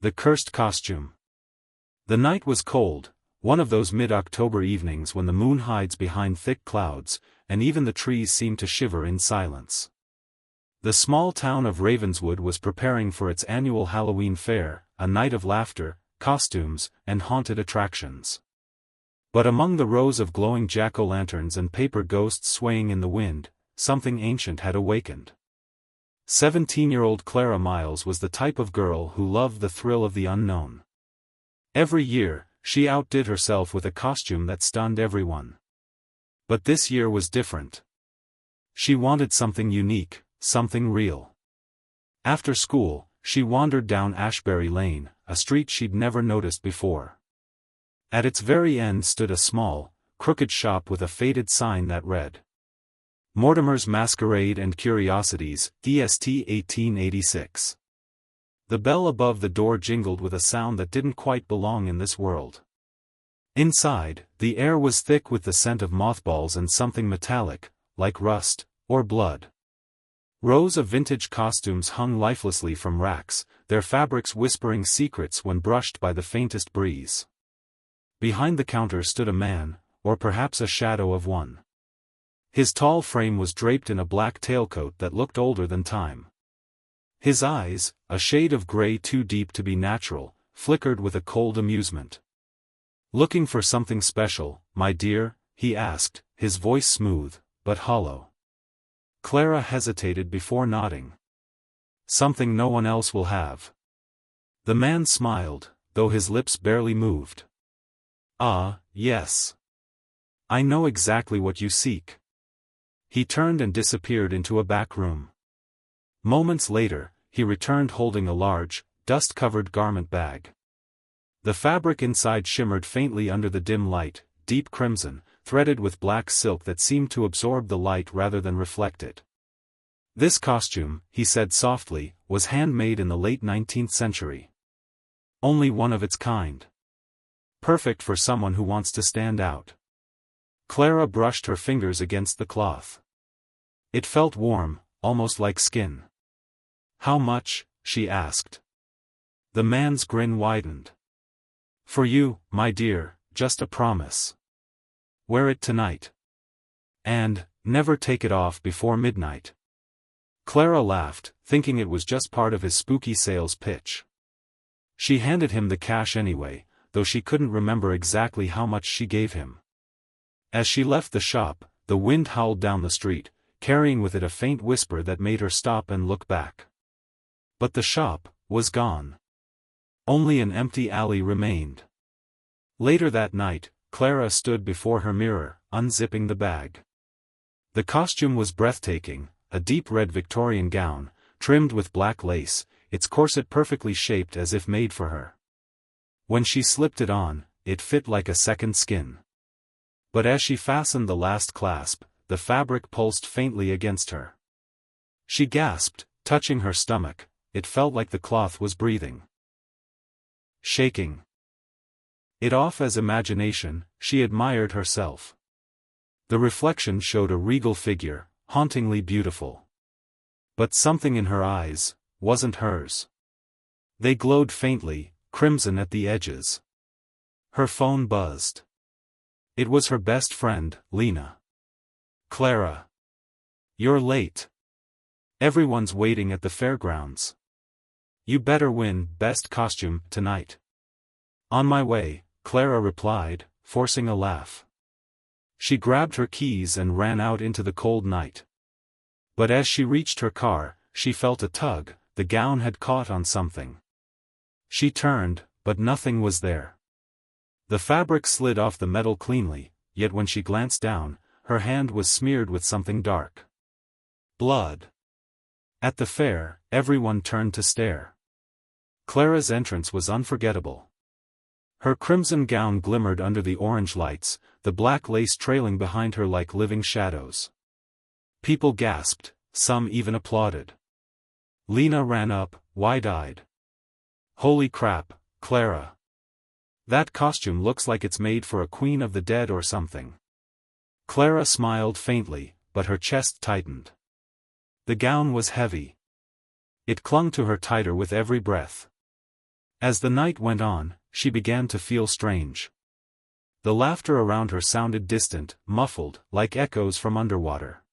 The cursed costume. The night was cold, one of those mid-October evenings when the moon hides behind thick clouds, and even the trees seem to shiver in silence. The small town of Ravenswood was preparing for its annual Halloween fair, a night of laughter, costumes, and haunted attractions. But among the rows of glowing jack-o'-lanterns and paper ghosts swaying in the wind, something ancient had awakened. 17-year-old Clara Miles was the type of girl who loved the thrill of the unknown. Every year, she outdid herself with a costume that stunned everyone. But this year was different. She wanted something unique, something real. After school, she wandered down Ashbury Lane, a street she'd never noticed before. At its very end stood a small, crooked shop with a faded sign that read, Mortimer's Masquerade and Curiosities, DST 1886. The bell above the door jingled with a sound that didn't quite belong in this world. Inside, the air was thick with the scent of mothballs and something metallic, like rust, or blood. Rows of vintage costumes hung lifelessly from racks, their fabrics whispering secrets when brushed by the faintest breeze. Behind the counter stood a man, or perhaps a shadow of one. His tall frame was draped in a black tailcoat that looked older than time. His eyes, a shade of gray too deep to be natural, flickered with a cold amusement. "Looking for something special, my dear?" he asked, his voice smooth, but hollow. Clara hesitated before nodding. "Something no one else will have." The man smiled, though his lips barely moved. "Ah, yes. I know exactly what you seek." He turned and disappeared into a back room. Moments later, he returned holding a large, dust-covered garment bag. The fabric inside shimmered faintly under the dim light, deep crimson, threaded with black silk that seemed to absorb the light rather than reflect it. "This costume," he said softly, "was handmade in the late 19th century. Only one of its kind. Perfect for someone who wants to stand out." Clara brushed her fingers against the cloth. It felt warm, almost like skin. "How much?" she asked. The man's grin widened. "For you, my dear, just a promise. Wear it tonight. And, never take it off before midnight." Clara laughed, thinking it was just part of his spooky sales pitch. She handed him the cash anyway, though she couldn't remember exactly how much she gave him. As she left the shop, the wind howled down the street, carrying with it a faint whisper that made her stop and look back. But the shop was gone. Only an empty alley remained. Later that night, Clara stood before her mirror, unzipping the bag. The costume was breathtaking, a deep red Victorian gown, trimmed with black lace, its corset perfectly shaped as if made for her. When she slipped it on, it fit like a second skin. But as she fastened the last clasp, the fabric pulsed faintly against her. She gasped, touching her stomach. It felt like the cloth was breathing. Shaking. It off as imagination, she admired herself. The reflection showed a regal figure, hauntingly beautiful. But something in her eyes wasn't hers. They glowed faintly, crimson at the edges. Her phone buzzed. It was her best friend, Lena. "Clara. You're late. Everyone's waiting at the fairgrounds. You better win Best Costume tonight." "On my way," Clara replied, forcing a laugh. She grabbed her keys and ran out into the cold night. But as she reached her car, she felt a tug. The gown had caught on something. She turned, but nothing was there. The fabric slid off the metal cleanly, yet when she glanced down, her hand was smeared with something dark. Blood. At the fair, everyone turned to stare. Clara's entrance was unforgettable. Her crimson gown glimmered under the orange lights, the black lace trailing behind her like living shadows. People gasped, some even applauded. Lena ran up, wide-eyed. "Holy crap, Clara. That costume looks like it's made for a queen of the dead or something." Clara smiled faintly, but her chest tightened. The gown was heavy. It clung to her tighter with every breath. As the night went on, she began to feel strange. The laughter around her sounded distant, muffled, like echoes from underwater.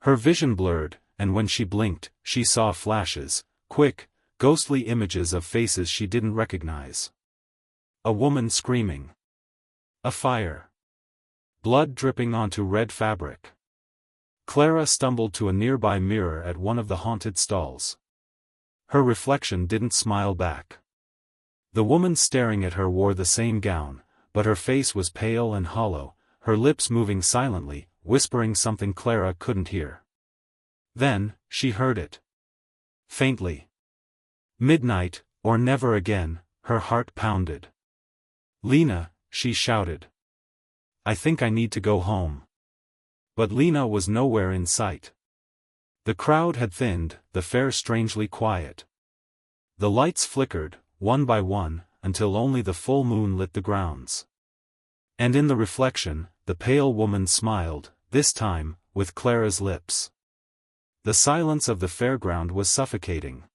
Her vision blurred, and when she blinked, she saw flashes, quick, ghostly images of faces she didn't recognize. A woman screaming. A fire. Blood dripping onto red fabric. Clara stumbled to a nearby mirror at one of the haunted stalls. Her reflection didn't smile back. The woman staring at her wore the same gown, but her face was pale and hollow, her lips moving silently, whispering something Clara couldn't hear. Then, she heard it. Faintly. Midnight, or never again, her heart pounded. "Lena," she shouted. "I think I need to go home." But Lena was nowhere in sight. The crowd had thinned, the fair strangely quiet. The lights flickered, one by one, until only the full moon lit the grounds. And in the reflection, the pale woman smiled, this time, with Clara's lips. The silence of the fairground was suffocating.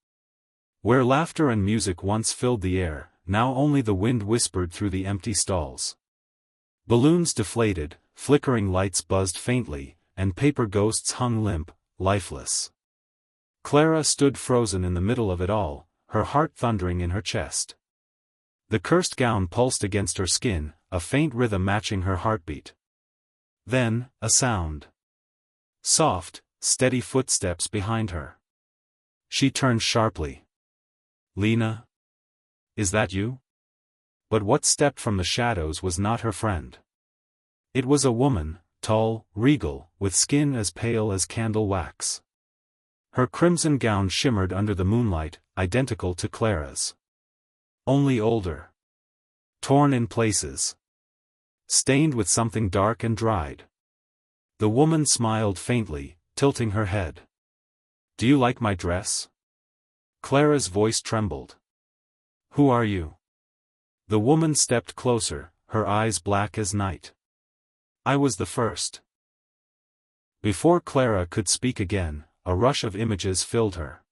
Where laughter and music once filled the air, now only the wind whispered through the empty stalls. Balloons deflated, flickering lights buzzed faintly, and paper ghosts hung limp, lifeless. Clara stood frozen in the middle of it all, her heart thundering in her chest. The cursed gown pulsed against her skin, a faint rhythm matching her heartbeat. Then, a sound. Soft, steady footsteps behind her. She turned sharply. "Lena? Is that you?" But what stepped from the shadows was not her friend. It was a woman, tall, regal, with skin as pale as candle wax. Her crimson gown shimmered under the moonlight, identical to Clara's. Only older. Torn in places. Stained with something dark and dried. The woman smiled faintly, tilting her head. "Do you like my dress?" Clara's voice trembled. "Who are you?" The woman stepped closer, her eyes black as night. "I was the first." Before Clara could speak again, a rush of images filled her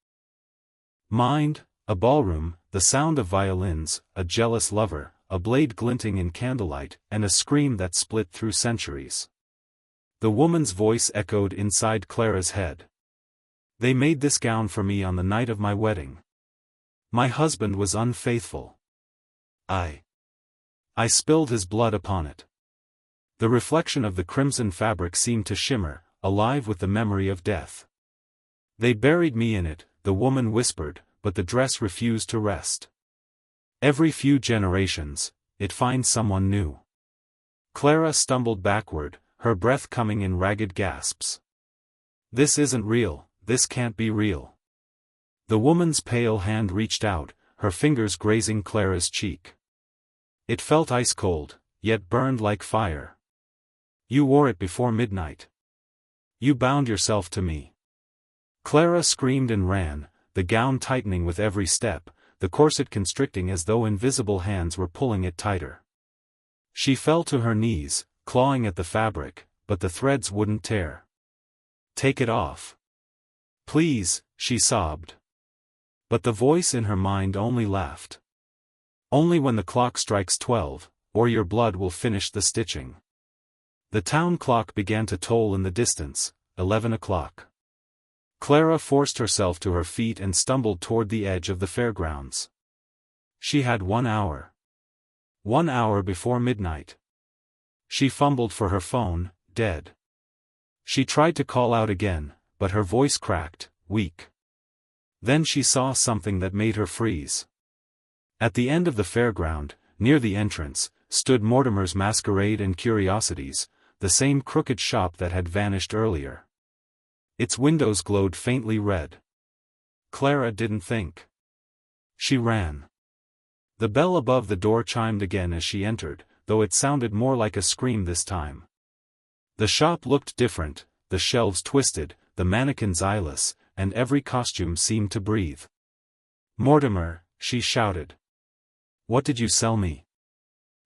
mind, a ballroom, the sound of violins, a jealous lover, a blade glinting in candlelight, and a scream that split through centuries. The woman's voice echoed inside Clara's head. "They made this gown for me on the night of my wedding. My husband was unfaithful. I spilled his blood upon it." The reflection of the crimson fabric seemed to shimmer, alive with the memory of death. "They buried me in it," the woman whispered, but the dress refused to rest. "Every few generations, it finds someone new." Clara stumbled backward, her breath coming in ragged gasps. "This isn't real, this can't be real." The woman's pale hand reached out, her fingers grazing Clara's cheek. It felt ice-cold, yet burned like fire. "You wore it before midnight. You bound yourself to me." Clara screamed and ran, the gown tightening with every step, the corset constricting as though invisible hands were pulling it tighter. She fell to her knees, clawing at the fabric, but the threads wouldn't tear. "Take it off. Please," she sobbed. But the voice in her mind only laughed. "Only when the clock strikes 12, or your blood will finish the stitching." The town clock began to toll in the distance, 11 o'clock. Clara forced herself to her feet and stumbled toward the edge of the fairgrounds. She had 1 hour. 1 hour before midnight. She fumbled for her phone, dead. She tried to call out again, but her voice cracked, weak. Then she saw something that made her freeze. At the end of the fairground, near the entrance, stood Mortimer's Masquerade and Curiosities, the same crooked shop that had vanished earlier. Its windows glowed faintly red. Clara didn't think. She ran. The bell above the door chimed again as she entered, though it sounded more like a scream this time. The shop looked different, the shelves twisted, the mannequins eyeless, and every costume seemed to breathe. "Mortimer," she shouted. "What did you sell me?"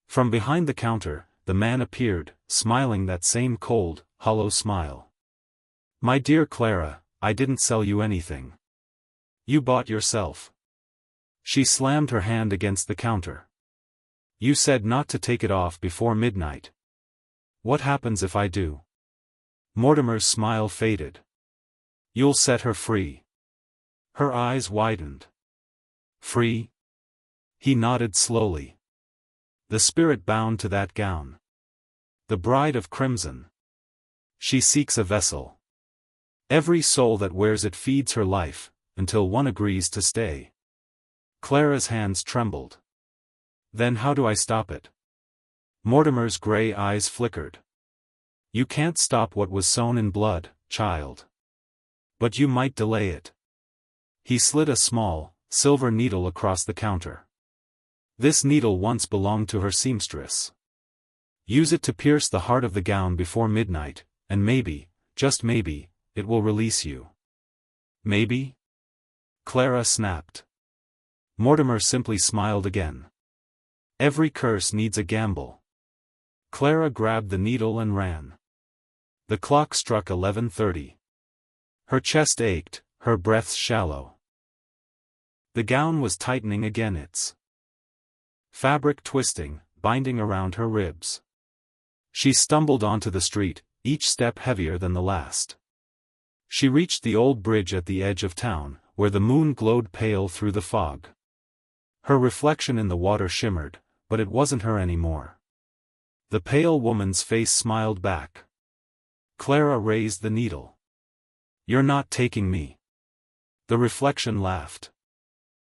From behind the counter, the man appeared, smiling that same cold, hollow smile. "My dear Clara, I didn't sell you anything. You bought yourself." She slammed her hand against the counter. You said not to take it off before midnight. What happens if I do? Mortimer's smile faded. You'll set her free. Her eyes widened. Free? He nodded slowly. The spirit bound to that gown. The bride of crimson. She seeks a vessel. Every soul that wears it feeds her life, until one agrees to stay. Clara's hands trembled. Then how do I stop it? Mortimer's gray eyes flickered. You can't stop what was sown in blood, child. But you might delay it. He slid a small, silver needle across the counter. This needle once belonged to her seamstress. Use it to pierce the heart of the gown before midnight, and maybe, just maybe, it will release you. Maybe? Clara snapped. Mortimer simply smiled again. Every curse needs a gamble. Clara grabbed the needle and ran. The clock struck 11:30. Her chest ached, her breath shallow. The gown was tightening again, its fabric twisting, binding around her ribs. She stumbled onto the street, each step heavier than the last. She reached the old bridge at the edge of town, where the moon glowed pale through the fog. Her reflection in the water shimmered, but it wasn't her anymore. The pale woman's face smiled back. Clara raised the needle. You're not taking me. The reflection laughed.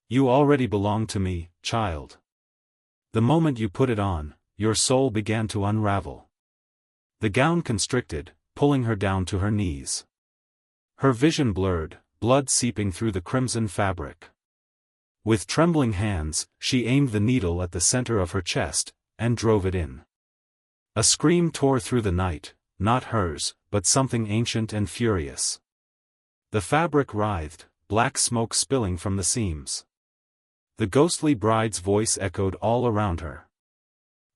You already belong to me, child. The moment you put it on, your soul began to unravel. The gown constricted, pulling her down to her knees. Her vision blurred, blood seeping through the crimson fabric. With trembling hands, she aimed the needle at the center of her chest, and drove it in. A scream tore through the night, not hers, but something ancient and furious. The fabric writhed, black smoke spilling from the seams. The ghostly bride's voice echoed all around her.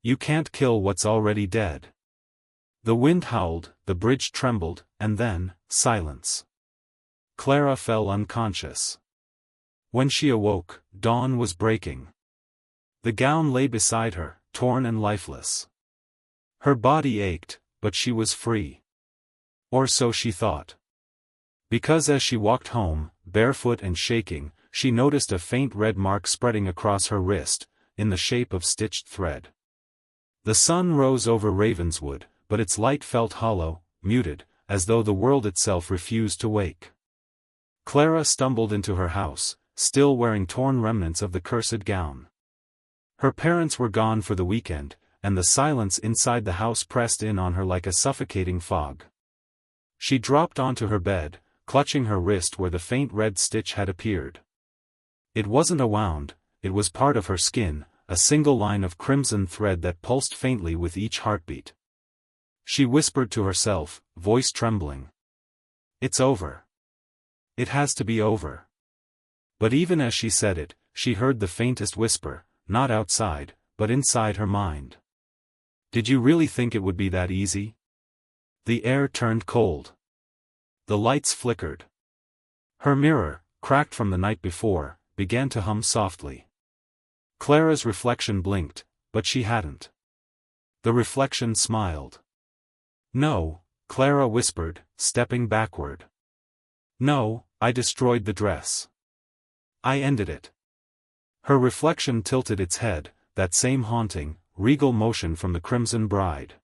You can't kill what's already dead. The wind howled, the bridge trembled, and then, silence. Clara fell unconscious. When she awoke, dawn was breaking. The gown lay beside her, torn and lifeless. Her body ached, but she was free. Or so she thought. Because as she walked home, barefoot and shaking, she noticed a faint red mark spreading across her wrist, in the shape of stitched thread. The sun rose over Ravenswood, but its light felt hollow, muted, as though the world itself refused to wake. Clara stumbled into her house, still wearing torn remnants of the cursed gown. Her parents were gone for the weekend, and the silence inside the house pressed in on her like a suffocating fog. She dropped onto her bed, clutching her wrist where the faint red stitch had appeared. It wasn't a wound, it was part of her skin, a single line of crimson thread that pulsed faintly with each heartbeat. She whispered to herself, voice trembling. It's over. It has to be over. But even as she said it, she heard the faintest whisper, not outside, but inside her mind. Did you really think it would be that easy? The air turned cold. The lights flickered. Her mirror, cracked from the night before, began to hum softly. Clara's reflection blinked, but she hadn't. The reflection smiled. No, Clara whispered, stepping backward. No, I destroyed the dress. I ended it. Her reflection tilted its head, that same haunting, regal motion from the crimson bride.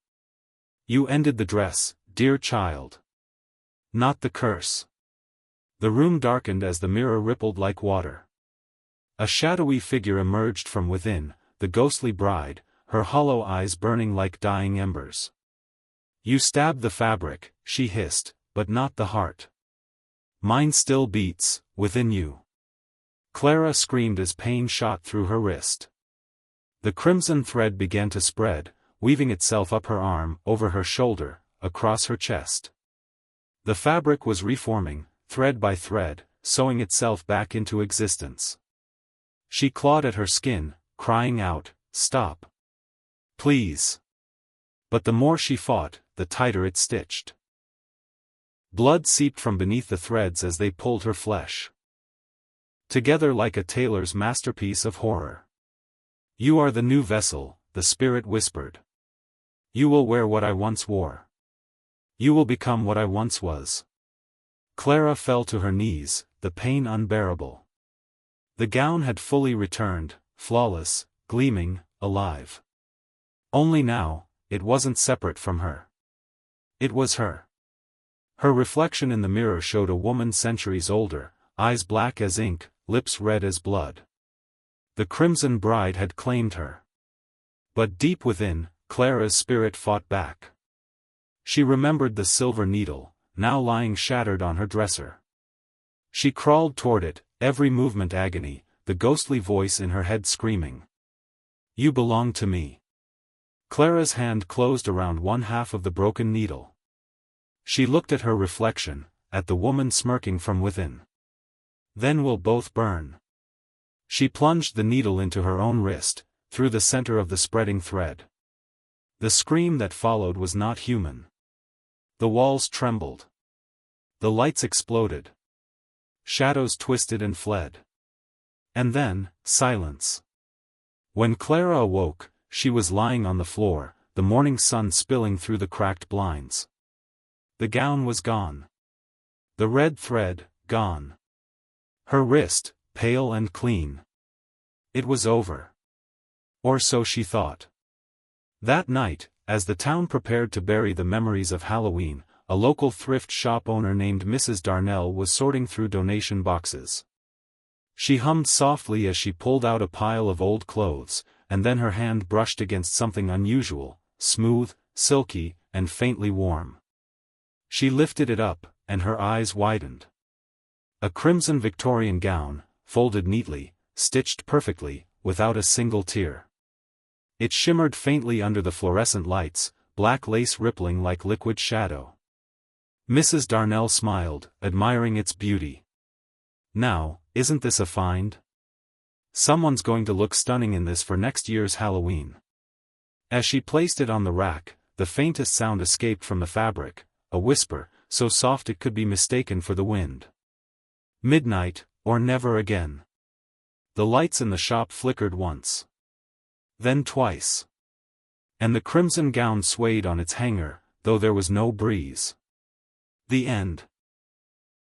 You ended the dress, dear child. Not the curse. The room darkened as the mirror rippled like water. A shadowy figure emerged from within, the ghostly bride, her hollow eyes burning like dying embers. You stabbed the fabric, she hissed, but not the heart. Mine still beats, within you. Clara screamed as pain shot through her wrist. The crimson thread began to spread, weaving itself up her arm, over her shoulder, across her chest. The fabric was reforming, thread by thread, sewing itself back into existence. She clawed at her skin, crying out, "Stop. Please." But the more she fought, the tighter it stitched. Blood seeped from beneath the threads as they pulled her flesh. together like a tailor's masterpiece of horror. "You are the new vessel," the spirit whispered. "You will wear what I once wore. You will become what I once was." Clara fell to her knees, the pain unbearable. The gown had fully returned, flawless, gleaming, alive. Only now, it wasn't separate from her. It was her. Her reflection in the mirror showed a woman centuries older, eyes black as ink, lips red as blood. The crimson bride had claimed her. But deep within, Clara's spirit fought back. She remembered the silver needle, now lying shattered on her dresser. She crawled toward it, every movement agony, the ghostly voice in her head screaming, "You belong to me." Clara's hand closed around one half of the broken needle. She looked at her reflection, at the woman smirking from within. "Then we'll both burn." She plunged the needle into her own wrist, through the center of the spreading thread. The scream that followed was not human. The walls trembled. The lights exploded. Shadows twisted and fled. And then, silence. When Clara awoke, she was lying on the floor, the morning sun spilling through the cracked blinds. The gown was gone. The red thread, gone. Her wrist, pale and clean. It was over. Or so she thought. That night, as the town prepared to bury the memories of Halloween, a local thrift shop owner named Mrs. Darnell was sorting through donation boxes. She hummed softly as she pulled out a pile of old clothes, and then her hand brushed against something unusual, smooth, silky, and faintly warm. She lifted it up, and her eyes widened. A crimson Victorian gown, folded neatly, stitched perfectly, without a single tear. It shimmered faintly under the fluorescent lights, black lace rippling like liquid shadow. Mrs. Darnell smiled, admiring its beauty. "Now, isn't this a find? Someone's going to look stunning in this for next year's Halloween." As she placed it on the rack, the faintest sound escaped from the fabric, a whisper, so soft it could be mistaken for the wind. Midnight, or never again. The lights in the shop flickered once. Then twice. And the crimson gown swayed on its hanger, though there was no breeze. The end.